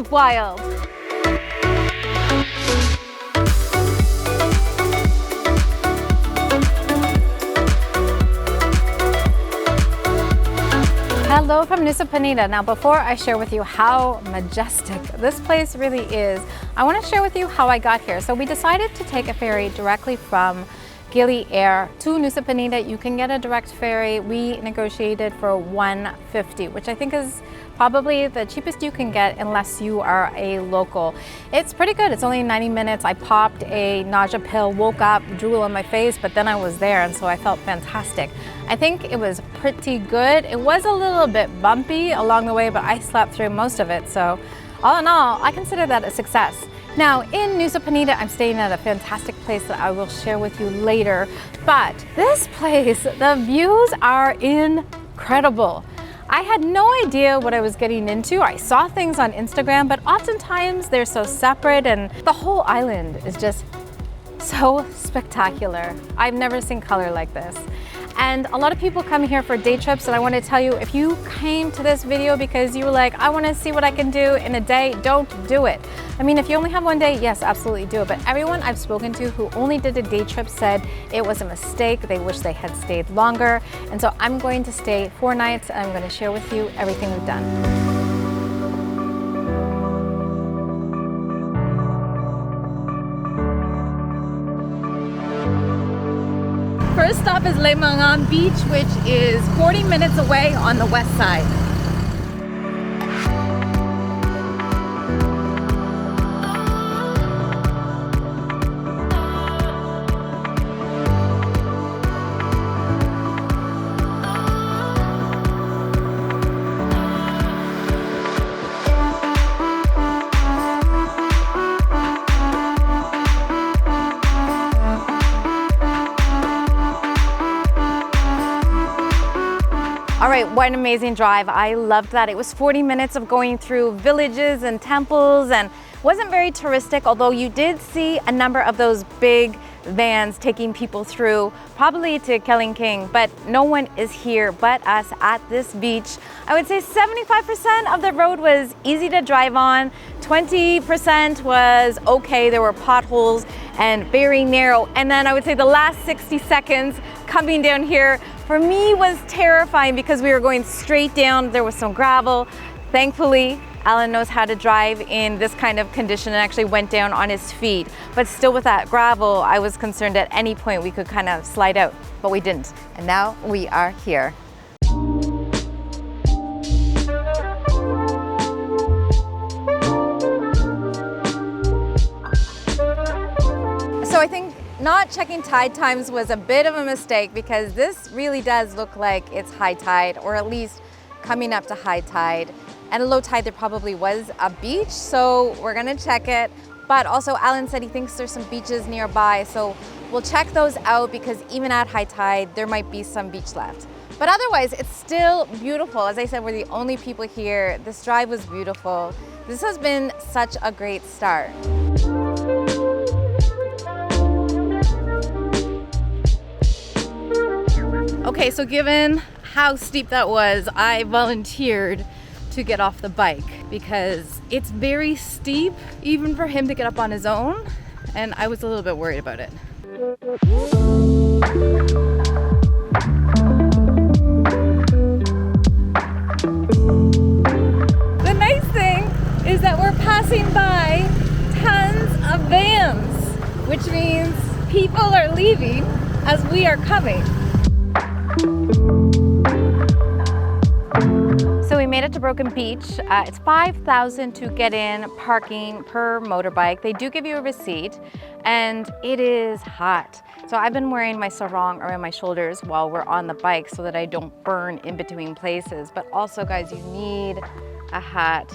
was wild. Hello from Nusa Penida. Now, before I share with you how majestic this place really is, I want to share with you how I got here. So we decided to take a ferry directly from Gili Air to Nusa Penida. You can get a direct ferry. We negotiated for $150, which I think is probably the cheapest you can get unless you are a local. It's pretty good. It's only 90 minutes. I popped a nausea pill, woke up, drool on my face, but then I was there, and so I felt fantastic. I think it was pretty good. It was a little bit bumpy along the way, but I slept through most of it. So all in all, I consider that a success. Now, in Nusa Penida, I'm staying at a fantastic place that I will share with you later. But this place, the views are incredible. I had no idea what I was getting into. I saw things on Instagram, but oftentimes they're so separate, and the whole island is just so spectacular. I've never seen color like this. And a lot of people come here for day trips, and I want to tell you, if you came to this video because you were like, I want to see what I can do in a day, don't do it. I mean, if you only have one day, yes, absolutely do it. But everyone I've spoken to who only did a day trip said it was a mistake. They wish they had stayed longer. And so I'm going to stay 4 nights, and I'm going to share with you everything we've done. First stop is Laymangan Beach, which is 40 minutes away on the west side. All right, what an amazing drive. I loved that. It was 40 minutes of going through villages and temples, and wasn't very touristic, although you did see a number of those big vans taking people through, probably to Kelingking, but no one is here but us at this beach. I would say 75% of the road was easy to drive on, 20% was okay, there were potholes and very narrow, and then I would say the last 60 seconds coming down here for me was terrifying because we were going straight down. There was some gravel. Thankfully, Alan knows how to drive in this kind of condition and actually went down on his feet. But still with that gravel, I was concerned at any point we could kind of slide out, but we didn't. And now we are here. So I think not checking tide times was a bit of a mistake because this really does look like it's high tide, or at least coming up to high tide. And a low tide, there probably was a beach, so we're gonna check it. But also Alan said he thinks there's some beaches nearby, so we'll check those out because even at high tide, there might be some beach left. But otherwise, it's still beautiful. As I said, we're the only people here. This drive was beautiful. This has been such a great start. Okay, so given how steep that was, I volunteered to get off the bike because it's very steep, even for him to get up on his own, and I was a little bit worried about it. The nice thing is that we're passing by tons of vans, which means people are leaving as we are coming. So we made it to Broken Beach. It's $5,000 to get in, parking per motorbike. They do give you a receipt, and it is hot. So I've been wearing my sarong around my shoulders while we're on the bike so that I don't burn in between places. But also, guys, you need a hat.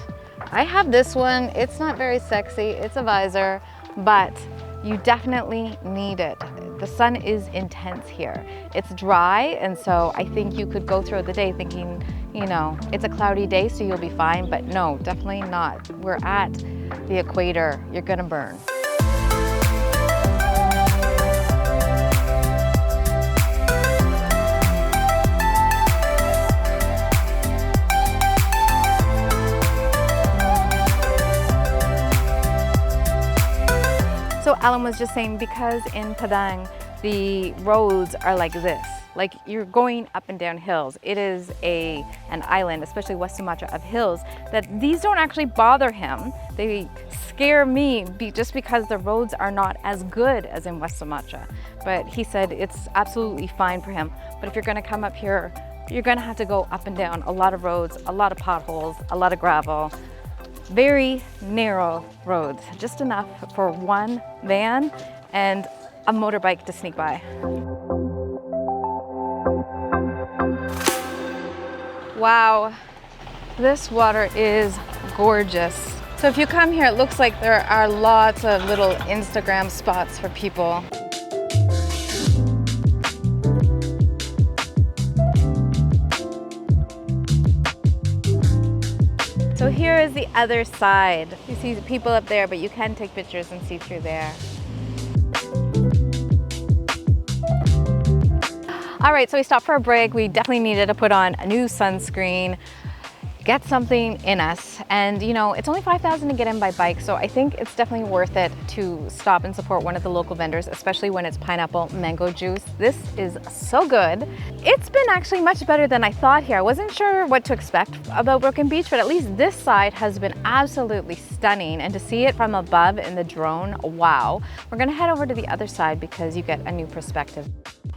I have this one. It's not very sexy. It's a visor, but you definitely need it. The sun is intense here. It's dry, and so I think you could go through the day thinking, you know, it's a cloudy day, so you'll be fine, but no, definitely not. We're at the equator. You're gonna burn. Alan was just saying, because in Padang the roads are like this, like you're going up and down hills. It is an island, especially West Sumatra, of hills, that these don't actually bother him. They scare me just because the roads are not as good as in West Sumatra. But he said it's absolutely fine for him. But if you're gonna come up here, you're gonna have to go up and down a lot of roads, a lot of potholes, a lot of gravel, very narrow roads, just enough for one van and a motorbike to sneak by. Wow, this water is gorgeous. So if you come here, it looks like there are lots of little Instagram spots for people. So here is the other side. You see the people up there, but you can take pictures and see through there. All right, so we stopped for a break. We definitely needed to put on a new sunscreen, get something in us. And you know, it's only 5,000 to get in by bike, so I think it's definitely worth it to stop and support one of the local vendors, especially when it's pineapple mango juice. This is so good. It's been actually much better than I thought here. I wasn't sure what to expect about Broken Beach, but at least this side has been absolutely stunning. And to see it from above in the drone, wow. We're gonna head over to the other side because you get a new perspective,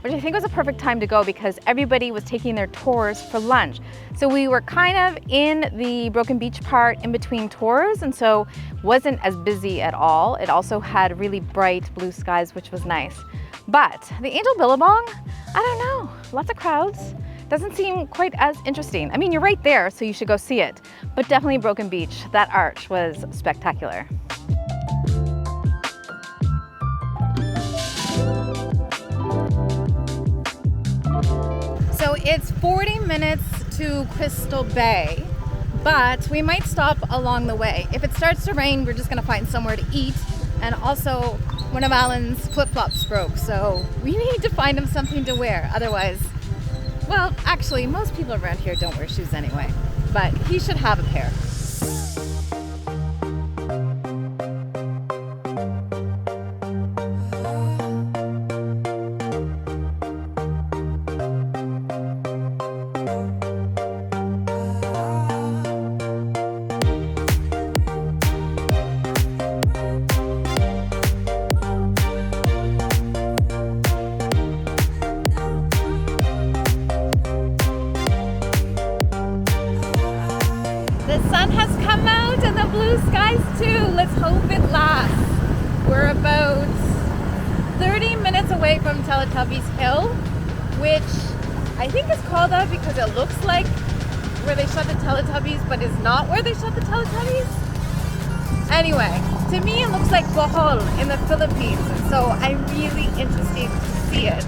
which I think was a perfect time to go because everybody was taking their tours for lunch. So we were kind of in the Broken Beach part in between tours, and so wasn't as busy at all. It also had really bright blue skies, which was nice. But the Angel Billabong, I don't know, lots of crowds. Doesn't seem quite as interesting. I mean, you're right there, so you should go see it. But definitely Broken Beach, that arch was spectacular. So it's 40 minutes to Crystal Bay, but we might stop along the way. If it starts to rain, we're just gonna find somewhere to eat. And also, one of Alan's flip-flops broke, so we need to find him something to wear. Otherwise, well, actually, most people around here don't wear shoes anyway, but he should have a pair. The sun has come out and the blue skies too. Let's hope it lasts. We're about 30 minutes away from Teletubbies Hill, which I think is called that because it looks like where they shot the Teletubbies, but is not where they shot the Teletubbies. Anyway, to me it looks like Bohol in the Philippines, so I'm really interested to see it.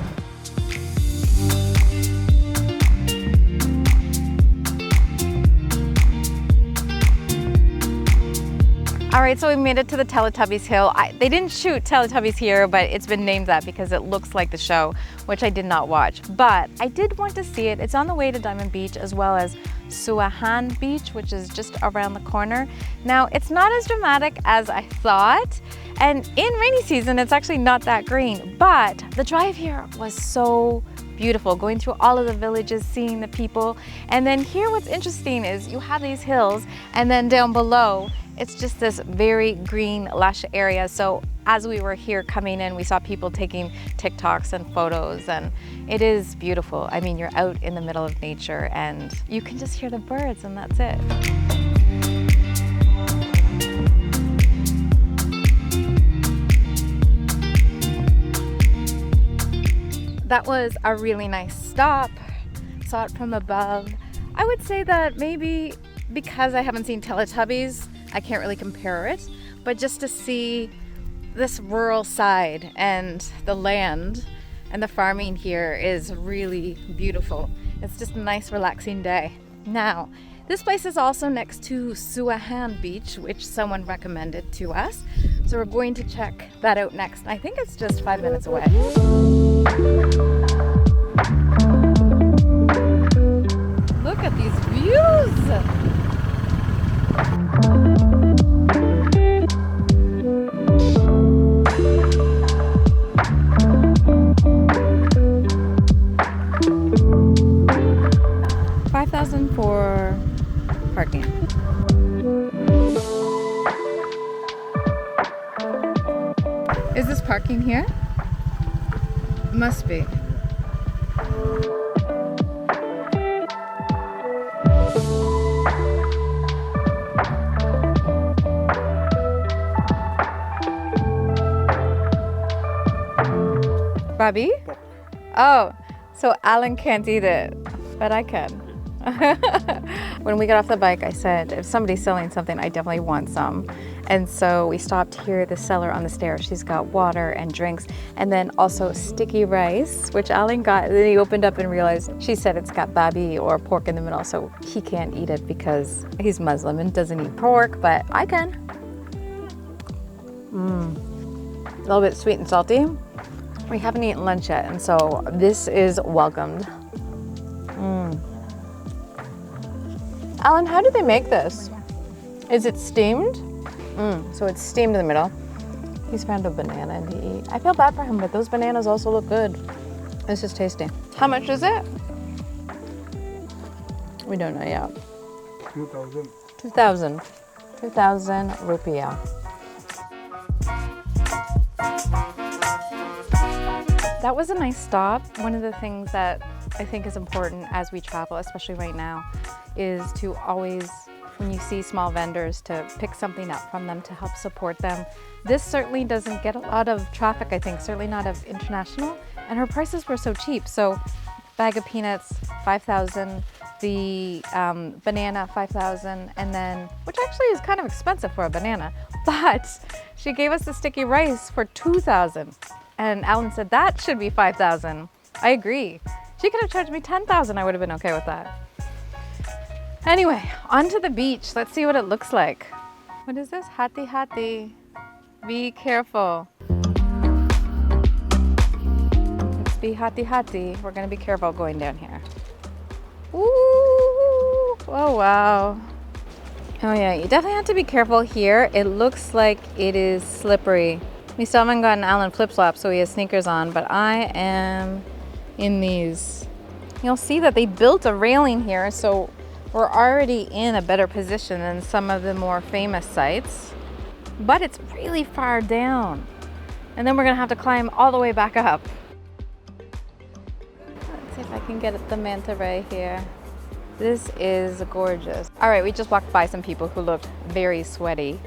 All right, so we made it to the Teletubbies Hill. They didn't shoot Teletubbies here, but it's been named that because it looks like the show, which I did not watch. But I did want to see it. It's on the way to Diamond Beach as well as Suahan Beach, which is just around the corner. Now, it's not as dramatic as I thought. And in rainy season, it's actually not that green. But the drive here was so beautiful, going through all of the villages, seeing the people. And then here what's interesting is you have these hills, and then down below, it's just this very green, lush area. So as we were here coming in, we saw people taking TikToks and photos, and it is beautiful. I mean, you're out in the middle of nature and you can just hear the birds, and that's it. That was a really nice stop. Saw it from above. I would say that maybe because I haven't seen Teletubbies, I can't really compare it, but just to see this rural side and the land and the farming here is really beautiful. It's just a nice, relaxing day. Now, this place is also next to Suahan Beach, which someone recommended to us. So we're going to check that out next. I think it's just 5 minutes away. Look at these views! parking. Is this parking here? Must be. Bobby? Oh, so Alan can't eat it, but I can. When we got off the bike, I said, if somebody's selling something, I definitely want some. And so we stopped here, the seller on the stairs. She's got water and drinks, and then also sticky rice, which Alan got. And then he opened up and realized she said it's got babi or pork in the middle, so he can't eat it because he's Muslim and doesn't eat pork, but I can. A little bit sweet and salty. We haven't eaten lunch yet, and so this is welcomed. Alan, how do they make this? Is it steamed? So it's steamed in the middle. He's found a banana to eat. I feel bad for him, but those bananas also look good. This is tasty. How much is it? We don't know yet. 2,000. 2,000. 2,000 rupiah. That was a nice stop. One of the things that I think is important as we travel, especially right now, is to always, when you see small vendors, to pick something up from them to help support them. This certainly doesn't get a lot of traffic, I think, certainly not of international, and her prices were so cheap. So bag of peanuts, 5,000, the banana, 5,000, and then, which actually is kind of expensive for a banana, but she gave us the sticky rice for 2,000. And Alan said that should be 5,000. I agree. She could have charged me 10,000. I would have been okay with that. Anyway, onto the beach. Let's see what it looks like. What is this? Hati hati. Be careful. Let's be hati hati. We're gonna be careful going down here. Ooh! Oh wow. Oh yeah, you definitely have to be careful here. It looks like it is slippery. We still haven't gotten Alan flip-flops, so he has sneakers on, but I am in these. You'll see that they built a railing here, so we're already in a better position than some of the more famous sites, but it's really far down. And then we're gonna have to climb all the way back up. Let's see if I can get the manta ray here. This is gorgeous. All right, we just walked by some people who looked very sweaty.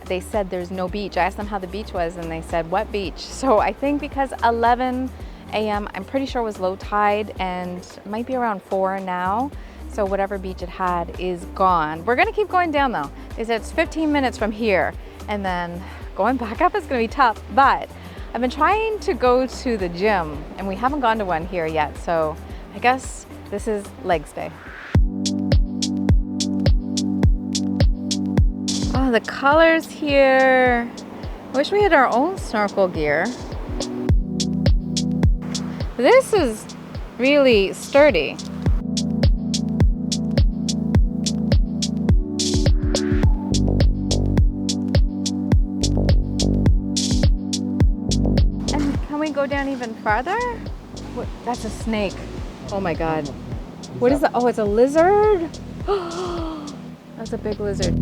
They said there's no beach. I asked them how the beach was and they said, what beach? So I think because 11 a.m., I'm pretty sure was low tide and it might be around 4 now. So whatever beach it had is gone. We're gonna keep going down though. They said it's 15 minutes from here and then going back up is gonna be tough. But I've been trying to go to the gym and we haven't gone to one here yet. So I guess this is legs day. Oh, the colors here. I wish we had our own snorkel gear. This is really sturdy. And can we go down even farther? What, that's a snake. Oh my God. What is that? Oh, it's a lizard? That's a big lizard.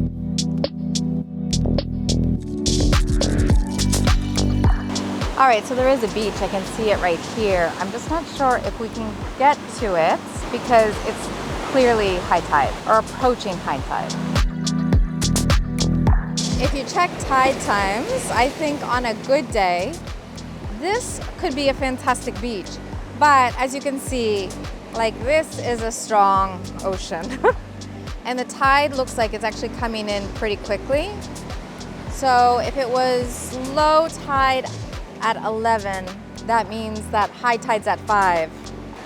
All right, so there is a beach. I can see it right here. I'm just not sure if we can get to it because it's clearly high tide or approaching high tide. If you check tide times, I think on a good day, this could be a fantastic beach. But as you can see, like this is a strong ocean. And the tide looks like it's actually coming in pretty quickly. So if it was low tide at 11, that means that high tide's at 5,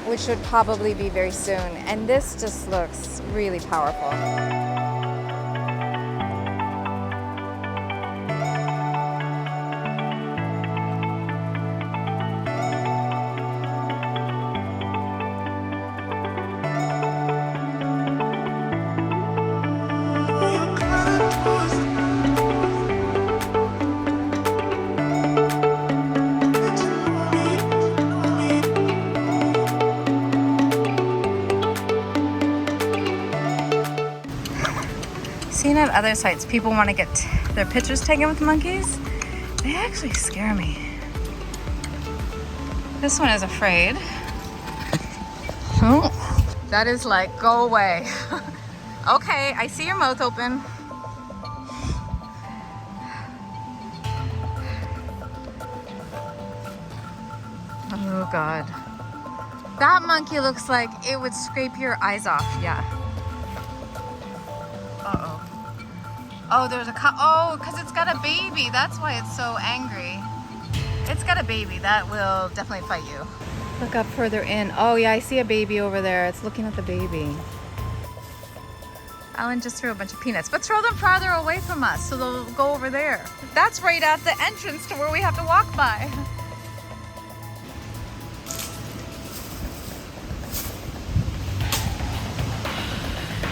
which should probably be very soon. And this just looks really powerful. Seen at other sites, people want to get their pictures taken with monkeys. They actually scare me. This one is afraid. Oh, that is like, go away. Okay, I see your mouth open. Oh God. That monkey looks like it would scrape your eyes off, yeah. Uh-oh. Oh, there's a oh, because it's got a baby. That's why it's so angry. It's got a baby. That will definitely fight you. Look up further in. Oh yeah, I see a baby over there. It's looking at the baby. Alan just threw a bunch of peanuts, but throw them farther away from us so they'll go over there. That's right at the entrance to where we have to walk by.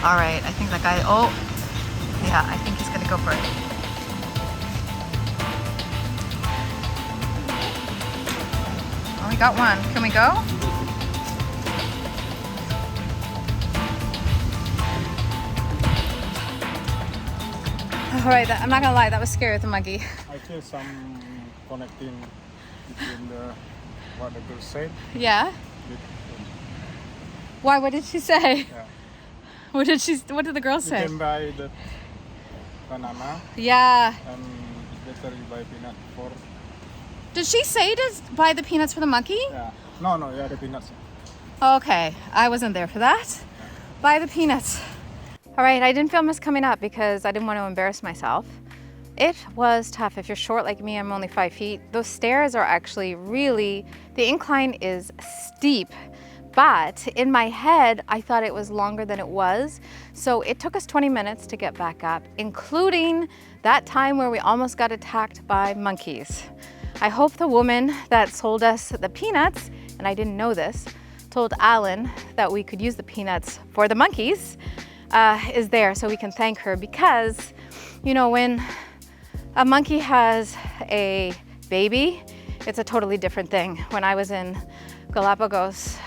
All right, I think that guy, oh, yeah, I think he's gonna go for it. Oh, we got one. Can we go? All right, I'm not gonna lie, that was scary with the monkey. I feel some connecting between what the girl said. Yeah? Why, what did she say? Yeah. What did the girl say? You can buy the banana Yeah. and later you buy peanut for. Did she say to buy the peanuts for the monkey? Yeah. No, yeah, the peanuts. Okay, I wasn't there for that. Buy the peanuts. All right, I didn't film this coming up because I didn't want to embarrass myself. It was tough. If you're short like me, I'm only 5 feet. Those stairs are actually really, the incline is steep. But in my head, I thought it was longer than it was. So it took us 20 minutes to get back up, including that time where we almost got attacked by monkeys. I hope the woman that sold us the peanuts, and I didn't know this, told Alan that we could use the peanuts for the monkeys, is there so we can thank her, because, you know, when a monkey has a baby, it's a totally different thing. When I was in Galapagos,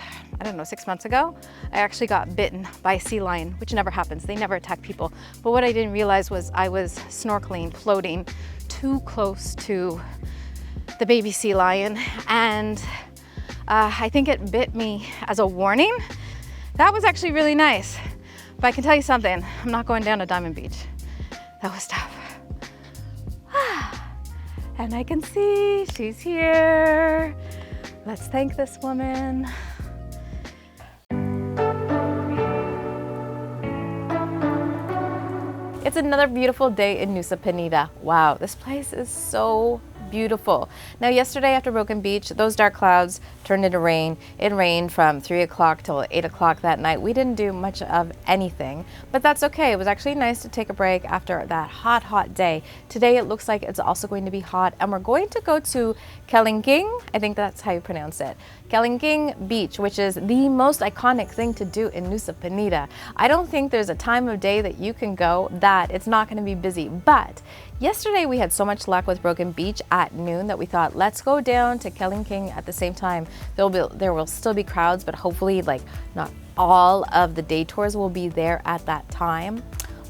I don't know, 6 months ago, I actually got bitten by a sea lion, which never happens. They never attack people. But what I didn't realize was I was snorkeling, floating too close to the baby sea lion. And I think it bit me as a warning. That was actually really nice. But I can tell you something, I'm not going down to Diamond Beach. That was tough. And I can see she's here. Let's thank this woman. It's another beautiful day in Nusa Penida. Wow, this place is so beautiful. Now yesterday after Broken Beach, those dark clouds turned into rain. It rained from 3 o'clock till 8 o'clock that night. We didn't do much of anything, but that's okay. It was actually nice to take a break after that hot day. Today it looks like it's also going to be hot, and we're going to go to Kelingking. I think that's how you pronounce it. Kelingking Beach, which is the most iconic thing to do in Nusa Penida. I don't think there's a time of day that you can go that it's not going to be busy, but yesterday we had so much luck with Broken Beach at noon that we thought, let's go down to Kelingking at the same time. There will still be crowds, but hopefully like not all of the day tours will be there at that time.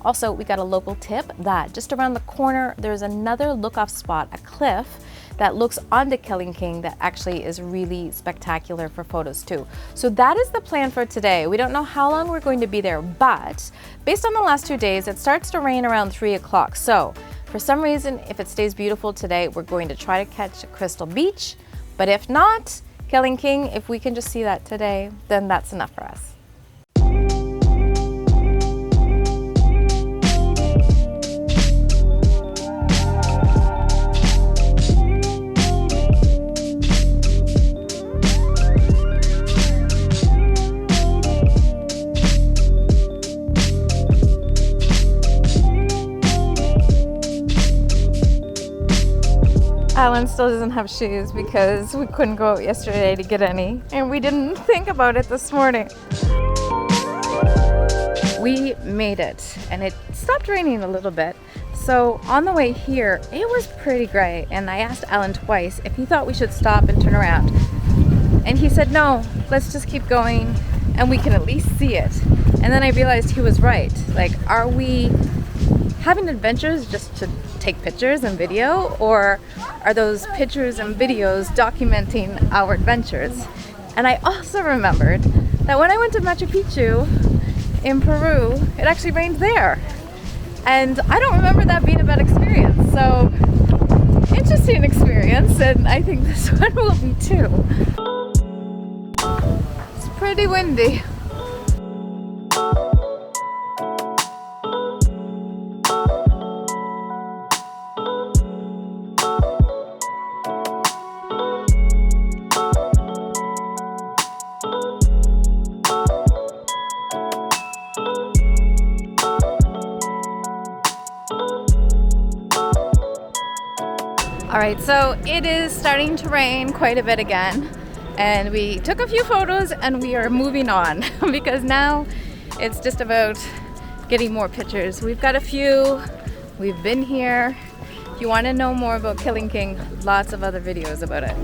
Also, we got a local tip that just around the corner, there's another look-off spot, a cliff that looks onto Kelingking that actually is really spectacular for photos too. So that is the plan for today. We don't know how long we're going to be there, but based on the last 2 days, it starts to rain around 3 o'clock. So for some reason, if it stays beautiful today, we're going to try to catch Crystal Beach. But if not, Kelingking, if we can just see that today, then that's enough for us. Alan still doesn't have shoes because we couldn't go out yesterday to get any, and we didn't think about it this morning. We made it, and it stopped raining a little bit. So on the way here, it was pretty gray, and I asked Alan twice if he thought we should stop and turn around. And he said, no, let's just keep going, and we can at least see it. And then I realized he was right. Like, are we having adventures just to take pictures and video, or are those pictures and videos documenting our adventures? And I also remembered that when I went to Machu Picchu in Peru, it actually rained there. And I don't remember that being a bad experience. So, interesting experience, and I think this one will be too. It's pretty windy. All right, so it is starting to rain quite a bit again, and we took a few photos and we are moving on because now it's just about getting more pictures. We've got a few, we've been here. If you want to know more about Killing King, lots of other videos about it.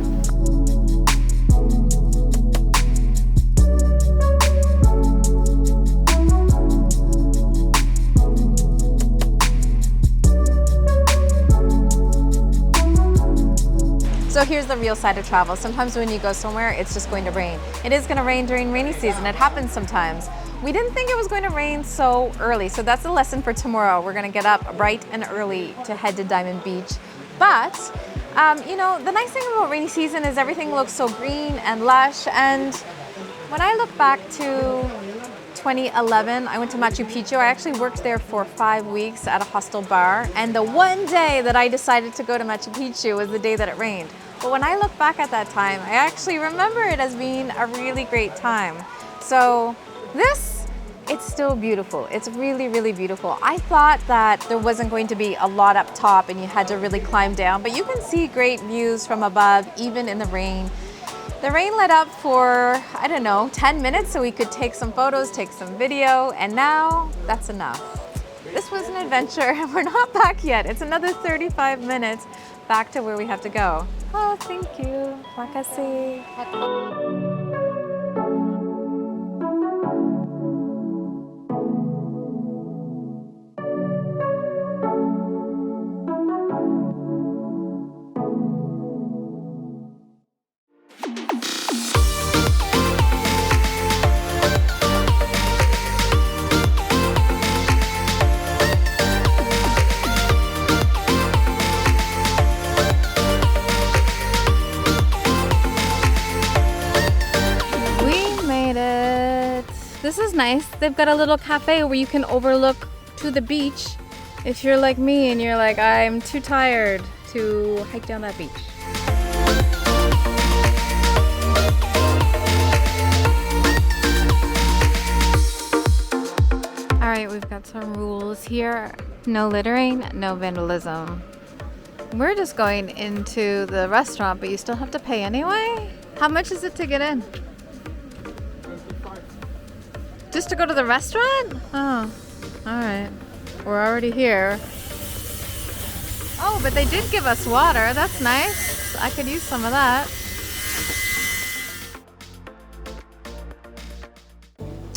So here's the real side of travel. Sometimes when you go somewhere, it's just going to rain. It is going to rain during rainy season. It happens sometimes. We didn't think it was going to rain so early. So that's a lesson for tomorrow. We're going to get up bright and early to head to Diamond Beach. But, you know, the nice thing about rainy season is everything looks so green and lush. And when I look back to 2011, I went to Machu Picchu. I actually worked there for 5 weeks at a hostel bar. And the one day that I decided to go to Machu Picchu was the day that it rained. But when I look back at that time, I actually remember it as being a really great time. So it's still beautiful. It's really, really beautiful. I thought that there wasn't going to be a lot up top and you had to really climb down, but you can see great views from above, even in the rain. The rain let up for, I don't know, 10 minutes so we could take some photos, take some video, and now that's enough. This was an adventure and we're not back yet. It's another 35 minutes back to where we have to go. Oh, thank you. Makasih. This is nice. They've got a little cafe where you can overlook to the beach if you're like me and you're like, I'm too tired to hike down that beach. All right, we've got some rules here. No littering, no vandalism. We're just going into the restaurant, but you still have to pay anyway. How much is it to get in? Just to go to the restaurant? Oh, all right. We're already here. Oh, but they did give us water. That's nice. I could use some of that.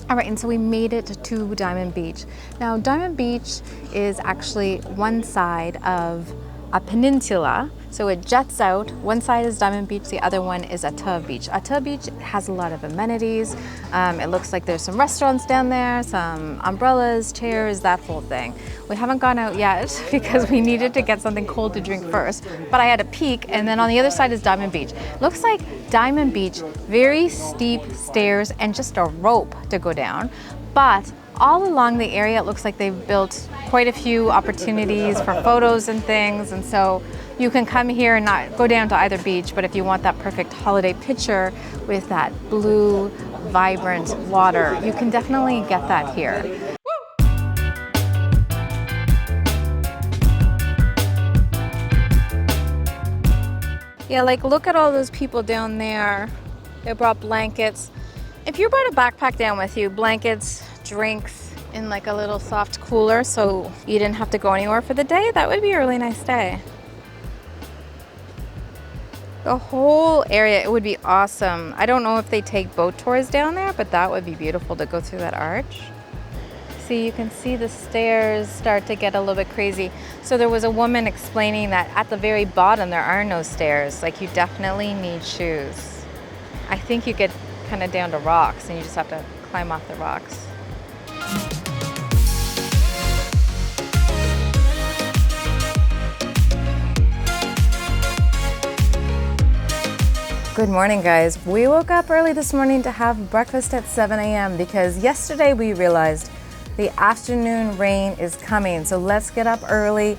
All right, and so we made it to Diamond Beach. Now, Diamond Beach is actually one side of a peninsula. So it jets out. One side is Diamond Beach, the other one is Ata Beach. Ata Beach has a lot of amenities. It looks like there's some restaurants down there, some umbrellas, chairs, that whole thing. We haven't gone out yet because we needed to get something cold to drink first, but I had a peek, and then on the other side is Diamond Beach. Looks like Diamond Beach, very steep stairs and just a rope to go down. But all along the area, it looks like they've built quite a few opportunities for photos and things, and so you can come here and not go down to either beach, but if you want that perfect holiday picture with that blue, vibrant water, you can definitely get that here. Yeah, like look at all those people down there. They brought blankets. If you brought a backpack down with you, blankets, drinks in like a little soft cooler so you didn't have to go anywhere for the day, that would be a really nice day. The whole area, it would be awesome. I don't know if they take boat tours down there, but that would be beautiful to go through that arch. see, you can see the stairs start to get a little bit crazy. So there was a woman explaining that at the very bottom there are no stairs. Like, you definitely need shoes. I think you get kind of down to rocks and you just have to climb off the rocks. Good morning, guys. We woke up early this morning to have breakfast at 7 a.m. because yesterday we realized the afternoon rain is coming. So let's get up early,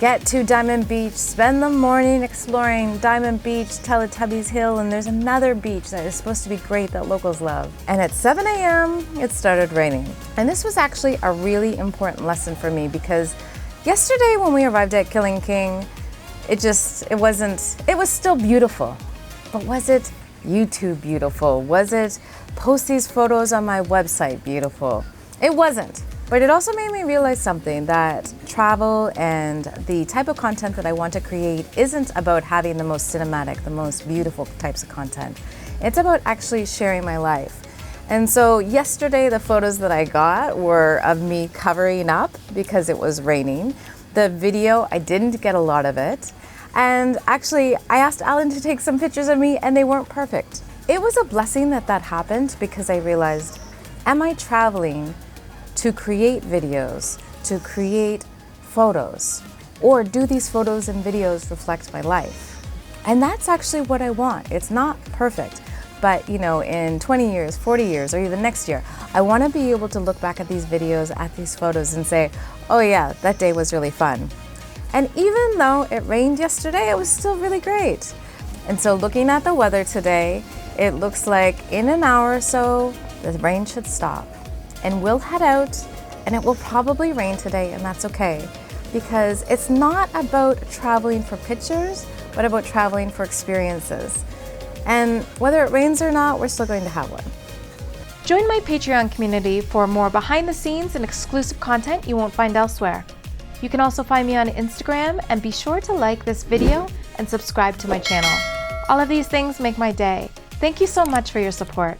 get to Diamond Beach, spend the morning exploring Diamond Beach, Teletubbies Hill, and there's another beach that is supposed to be great that locals love. And at 7 a.m. it started raining. And this was actually a really important lesson for me because yesterday when we arrived at Killing King, it was still beautiful. But was it YouTube beautiful? Was it post these photos on my website beautiful? It wasn't. But it also made me realize something, that travel and the type of content that I want to create isn't about having the most cinematic, the most beautiful types of content. It's about actually sharing my life. And so yesterday the photos that I got were of me covering up because it was raining. The video, I didn't get a lot of it. And actually, I asked Alan to take some pictures of me and they weren't perfect. It was a blessing that that happened because I realized, am I traveling to create videos, to create photos? Or do these photos and videos reflect my life? And that's actually what I want. It's not perfect, but you know, in 20 years, 40 years, or even next year, I want to be able to look back at these videos, at these photos and say, oh yeah, that day was really fun. And even though it rained yesterday, it was still really great. And so looking at the weather today, it looks like in an hour or so, the rain should stop. And we'll head out, and it will probably rain today, and that's okay. Because it's not about traveling for pictures, but about traveling for experiences. And whether it rains or not, we're still going to have one. Join my Patreon community for more behind the scenes and exclusive content you won't find elsewhere. You can also find me on Instagram, and be sure to like this video and subscribe to my channel. All of these things make my day. Thank you so much for your support.